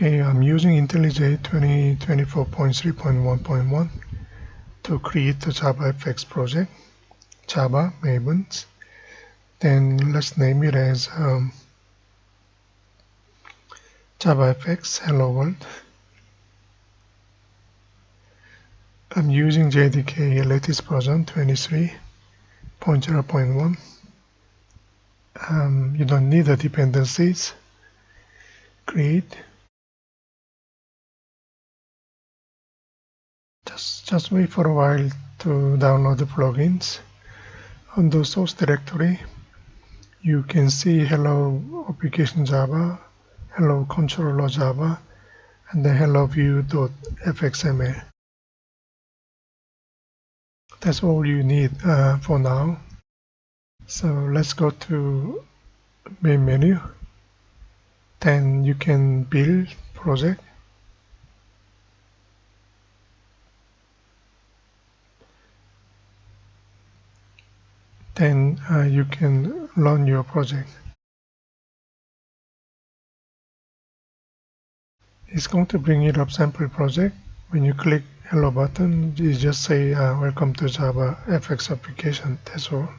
Okay, I'm using IntelliJ 2024.3.1.1 to create the JavaFX project, Java Mavens. Then let's name it as JavaFX Hello World. I'm using JDK latest version 23.0.1. You don't need the dependencies. Create. Just wait for a while to download the plugins. On the source directory, you can see Hello Application Java, Hello Controller Java, and the Hello View.fxml. That's all you need for now. So let's go to main menu. Then you can build project. Then you can run your project. It's going to bring it up sample project. When you click Hello button, you just say welcome to JavaFX application. That's all.